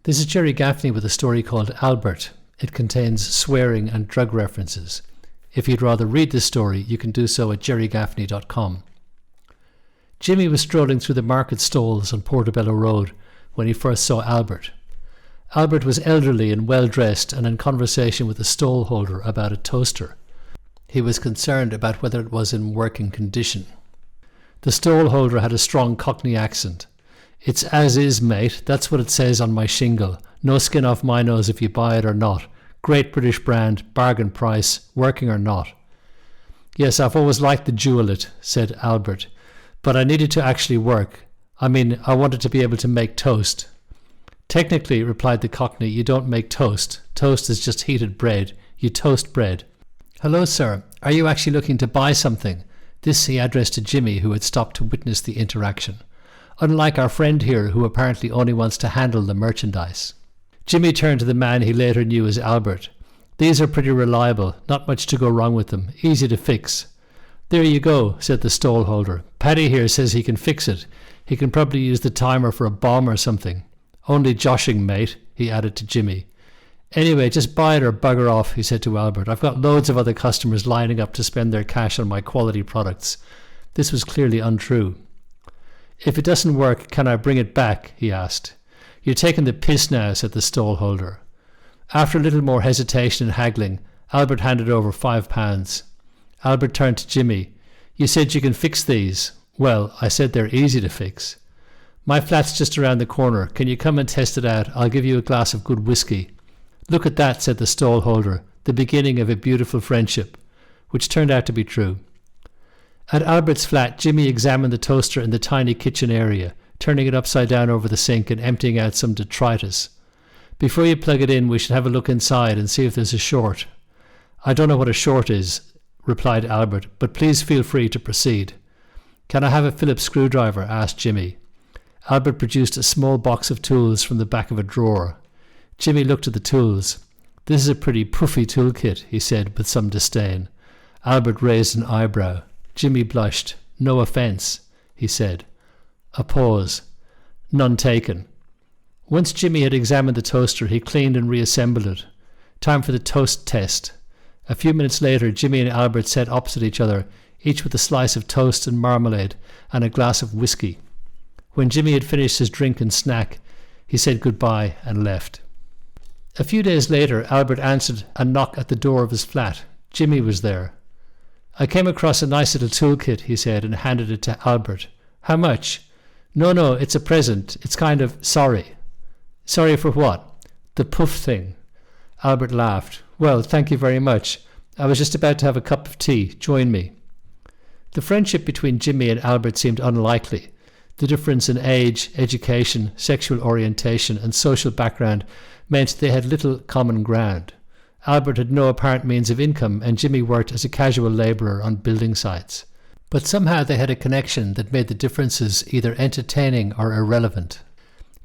This is Jerry Gaffney with a story called Albert. It contains swearing and drug references. If you'd rather read this story, you can do so at jerrygaffney.com. Jimmy was strolling through the market stalls on Portobello Road when he first saw Albert. Albert was elderly and well-dressed and in conversation with a stall holder about a toaster. He was concerned about whether it was in working condition. The stall holder had a strong Cockney accent. "It's as is, mate. That's what it says on my shingle. No skin off my nose if you buy it or not. Great British brand, bargain price, working or not." "Yes, I've always liked the jewellet," said Albert. "But I needed to actually work. I wanted to be able to make toast." "Technically," replied the Cockney, "you don't make toast. Toast is just heated bread. You toast bread." "Hello, sir. Are you actually looking to buy something?" This he addressed to Jimmy, who had stopped to witness the interaction. Unlike our friend here, who apparently only wants to handle the merchandise. Jimmy turned to the man he later knew as Albert. "These are pretty reliable. Not much to go wrong with them. Easy to fix." "There you go," said the stall holder. "Paddy here says he can fix it. He can probably use the timer for a bomb or something. Only joshing, mate," he added to Jimmy. "Anyway, just buy it or bugger off," he said to Albert. "I've got loads of other customers lining up to spend their cash on my quality products." This was clearly untrue. "If it doesn't work, can I bring it back?" he asked. "You're taking the piss now," said the stall holder. After a little more hesitation and haggling, Albert handed over £5. Albert turned to Jimmy. "You said you can fix these." "Well, I said they're easy to fix." "My flat's just around the corner. Can you come and test it out? I'll give you a glass of good whiskey." "Look at that," said the stall holder, "the beginning of a beautiful friendship," which turned out to be true. At Albert's flat, Jimmy examined the toaster in the tiny kitchen area, turning it upside down over the sink and emptying out some detritus. "Before you plug it in, we should have a look inside and see if there's a short." "I don't know what a short is," replied Albert, "but please feel free to proceed." "Can I have a Phillips screwdriver?" asked Jimmy. Albert produced a small box of tools from the back of a drawer. Jimmy looked at the tools. "This is a pretty puffy toolkit," he said with some disdain. Albert raised an eyebrow. Jimmy blushed. "No offence," he said. A pause. None taken. Once Jimmy had examined the toaster, he cleaned and reassembled it. Time for the toast test. A few minutes later, Jimmy and Albert sat opposite each other, each with a slice of toast and marmalade and a glass of whiskey. When Jimmy had finished his drink and snack, he said goodbye and left. A few days later, Albert answered a knock at the door of his flat. Jimmy was there. "I came across a nice little toolkit," he said, and handed it to Albert. "How much?" No, it's a present. It's kind of sorry." "Sorry for what?" "The puff thing." Albert laughed. "Well, thank you very much. I was just about to have a cup of tea. Join me." The friendship between Jimmy and Albert seemed unlikely. The difference in age, education, sexual orientation, and social background meant they had little common ground. Albert had no apparent means of income, and Jimmy worked as a casual labourer on building sites. But somehow they had a connection that made the differences either entertaining or irrelevant.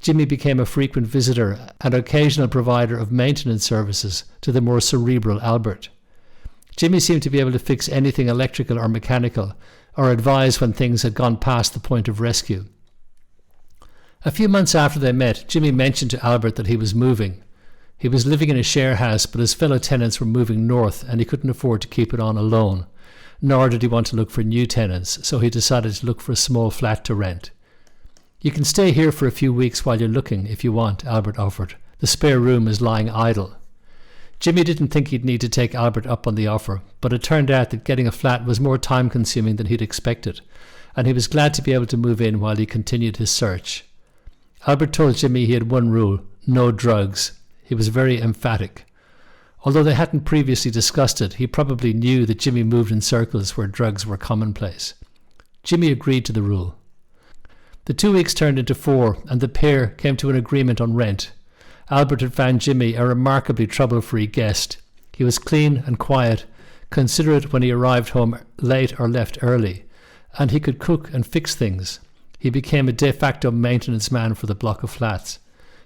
Jimmy became a frequent visitor and occasional provider of maintenance services to the more cerebral Albert. Jimmy seemed to be able to fix anything electrical or mechanical, or advise when things had gone past the point of rescue. A few months after they met, Jimmy mentioned to Albert that he was moving. He was living in a share house, but his fellow tenants were moving north and he couldn't afford to keep it on alone. Nor did he want to look for new tenants, so he decided to look for a small flat to rent. "You can stay here for a few weeks while you're looking, if you want," Albert offered. "The spare room is lying idle." Jimmy didn't think he'd need to take Albert up on the offer, but it turned out that getting a flat was more time-consuming than he'd expected, and he was glad to be able to move in while he continued his search. Albert told Jimmy he had one rule: no drugs. He was very emphatic. Although they hadn't previously discussed it, he probably knew that Jimmy moved in circles where drugs were commonplace. Jimmy agreed to the rule. The 2 weeks turned into 4, and the pair came to an agreement on rent. Albert had found Jimmy a remarkably trouble-free guest. He was clean and quiet, considerate when he arrived home late or left early, and he could cook and fix things. He became a de facto maintenance man for the block of flats.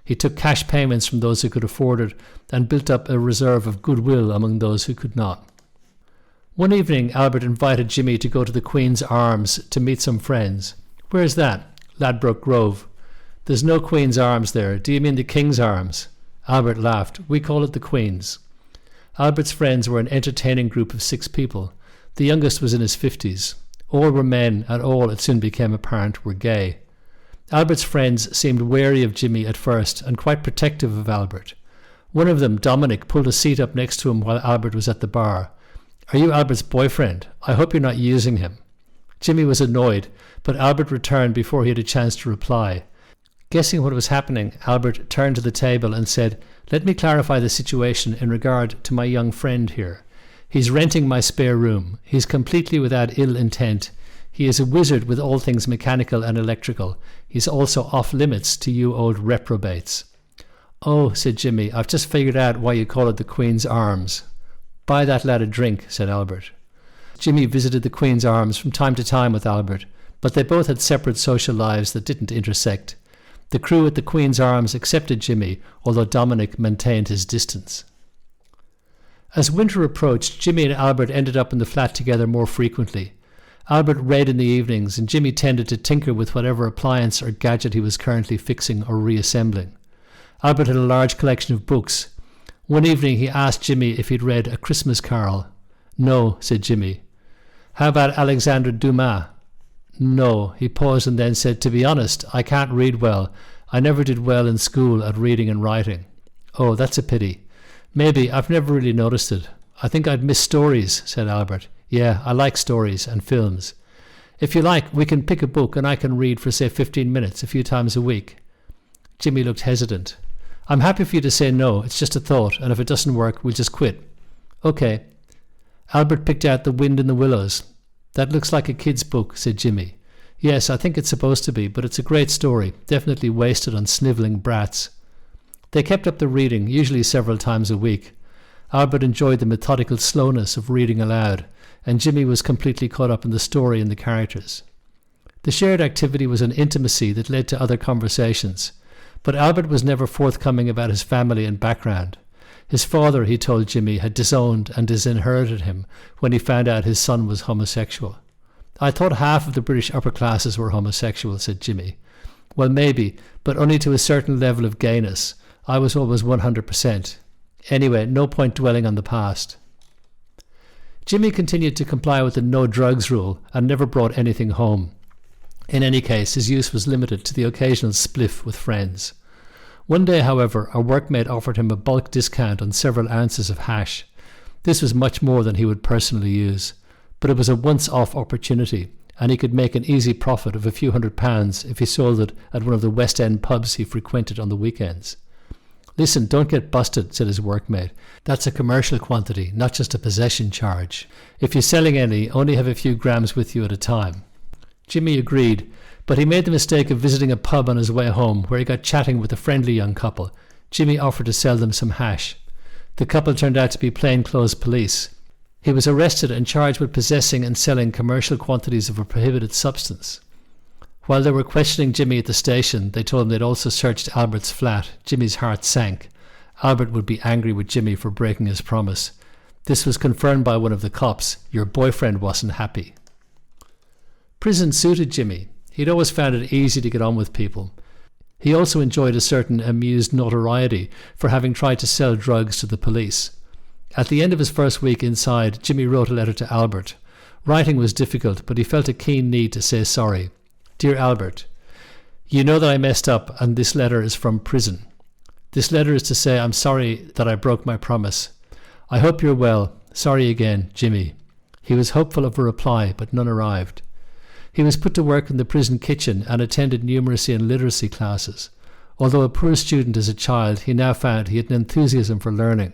He took cash payments from those who could afford it and built up a reserve of goodwill among those who could not. One evening, Albert invited Jimmy to go to the Queen's Arms to meet some friends. "Where's that?" "Ladbroke Grove." There's no Queen's Arms there. Do you mean the King's Arms? Albert laughed. We call it the Queen's. Albert's friends were an entertaining group of 6 people. The youngest was in his 50s. All were men, and all, it soon became apparent, were gay. Albert's friends seemed wary of Jimmy at first and quite protective of Albert. One of them, Dominic, pulled a seat up next to him while Albert was at the bar. Are you Albert's boyfriend? I hope you're not using him. Jimmy was annoyed, but Albert returned before he had a chance to reply. Guessing what was happening, Albert turned to the table and said, Let me clarify the situation in regard to my young friend here. He's renting my spare room. He's completely without ill intent. He is a wizard with all things mechanical and electrical. He's also off limits to you old reprobates. Oh, said Jimmy, I've just figured out why you call it the Queen's Arms. Buy that lad a drink, said Albert. Jimmy visited the Queen's Arms from time to time with Albert, but they both had separate social lives that didn't intersect. The crew at the Queen's Arms accepted Jimmy, although Dominic maintained his distance. As winter approached, Jimmy and Albert ended up in the flat together more frequently. Albert read in the evenings, and Jimmy tended to tinker with whatever appliance or gadget he was currently fixing or reassembling. Albert had a large collection of books. One evening he asked Jimmy if he'd read A Christmas Carol. No, said Jimmy. How about Alexandre Dumas? No. He paused and then said, To be honest, I can't read well. I never did well in school at reading and writing. Oh, that's a pity. Maybe. I've never really noticed it. I think I'd miss stories, said Albert. Yeah, I like stories and films. If you like, we can pick a book and I can read for, say, 15 minutes a few times a week. Jimmy looked hesitant. I'm happy for you to say no. It's just a thought, and if it doesn't work, we'll just quit. Okay. Albert picked out The Wind in the Willows. That looks like a kid's book, said Jimmy. Yes, I think it's supposed to be, but it's a great story, definitely wasted on snivelling brats. They kept up the reading, usually several times a week. Albert enjoyed the methodical slowness of reading aloud, and Jimmy was completely caught up in the story and the characters. The shared activity was an intimacy that led to other conversations, but Albert was never forthcoming about his family and background. His father, he told Jimmy, had disowned and disinherited him when he found out his son was homosexual. I thought half of the British upper classes were homosexual, said Jimmy. Well, maybe, but only to a certain level of gayness. I was always 100%. Anyway, no point dwelling on the past. Jimmy continued to comply with the no drugs rule and never brought anything home. In any case, his use was limited to the occasional spliff with friends. One day, however, a workmate offered him a bulk discount on several ounces of hash. This was much more than he would personally use, but it was a once-off opportunity, and he could make an easy profit of a few £100 if he sold it at one of the West End pubs he frequented on the weekends. Listen, don't get busted, said his workmate. That's a commercial quantity, not just a possession charge. If you're selling any, only have a few grams with you at a time. Jimmy agreed, but he made the mistake of visiting a pub on his way home where he got chatting with a friendly young couple. Jimmy offered to sell them some hash. The couple turned out to be plainclothes police. He was arrested and charged with possessing and selling commercial quantities of a prohibited substance. While they were questioning Jimmy at the station, they told him they'd also searched Albert's flat. Jimmy's heart sank. Albert would be angry with Jimmy for breaking his promise. This was confirmed by one of the cops. Your boyfriend wasn't happy. Prison suited Jimmy. He'd always found it easy to get on with people. He also enjoyed a certain amused notoriety for having tried to sell drugs to the police. At the end of his first week inside, Jimmy wrote a letter to Albert. Writing was difficult, but he felt a keen need to say sorry. Dear Albert, you know that I messed up, and this letter is from prison. This letter is to say I'm sorry that I broke my promise. I hope you're well. Sorry again, Jimmy. He was hopeful of a reply, but none arrived. He was put to work in the prison kitchen and attended numeracy and literacy classes. Although a poor student as a child, he now found he had an enthusiasm for learning.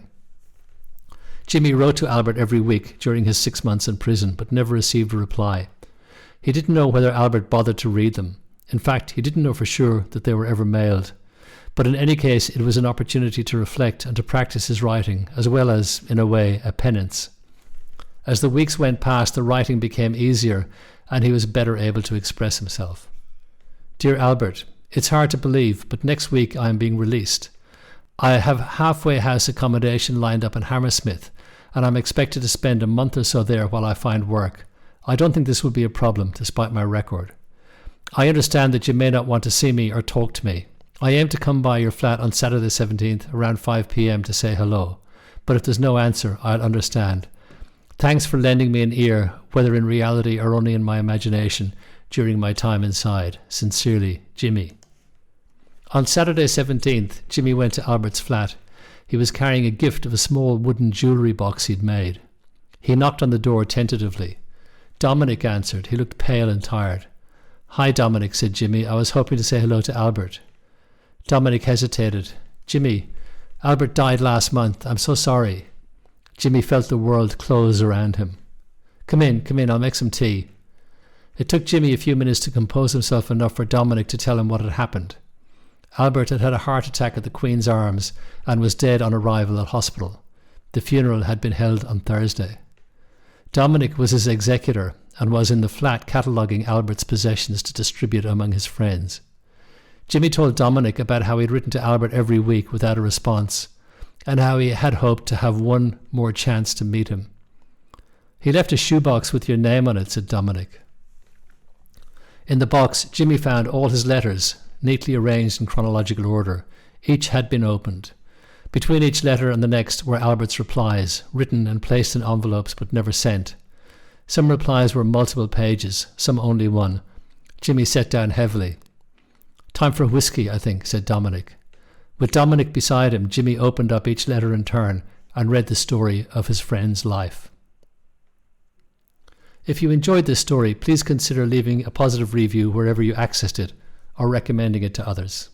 Jimmy wrote to Albert every week during his 6 months in prison, but never received a reply. He didn't know whether Albert bothered to read them. In fact, he didn't know for sure that they were ever mailed. But in any case, it was an opportunity to reflect and to practice his writing, as well as, in a way, a penance. As the weeks went past, the writing became easier, and he was better able to express himself. Dear Albert, it's hard to believe, but next week I am being released. I have halfway house accommodation lined up in Hammersmith, and I'm expected to spend a month or so there while I find work. I don't think this will be a problem, despite my record. I understand that you may not want to see me or talk to me. I aim to come by your flat on Saturday the 17th around 5 p.m. to say hello. But if there's no answer, I'll understand. Thanks for lending me an ear, whether in reality or only in my imagination, during my time inside. Sincerely, Jimmy. On Saturday 17th, Jimmy went to Albert's flat. He was carrying a gift of a small wooden jewellery box he'd made. He knocked on the door tentatively. Dominic answered. He looked pale and tired. "Hi, Dominic," said Jimmy. "I was hoping to say hello to Albert." Dominic hesitated. "Jimmy, Albert died last month. I'm so sorry." Jimmy felt the world close around him. Come in, I'll make some tea." It took Jimmy a few minutes to compose himself enough for Dominic to tell him what had happened. Albert had had a heart attack at the Queen's Arms and was dead on arrival at hospital. The funeral had been held on Thursday. Dominic was his executor and was in the flat cataloguing Albert's possessions to distribute among his friends. Jimmy told Dominic about how he'd written to Albert every week without a response, and how he had hoped to have one more chance to meet him. "He left a shoebox with your name on it," said Dominic. In the box, Jimmy found all his letters, neatly arranged in chronological order. Each had been opened. Between each letter and the next were Albert's replies, written and placed in envelopes but never sent. Some replies were multiple pages, some only one. Jimmy sat down heavily. "Time for whiskey, I think," said Dominic. With Dominic beside him, Jimmy opened up each letter in turn and read the story of his friend's life. If you enjoyed this story, please consider leaving a positive review wherever you accessed it or recommending it to others.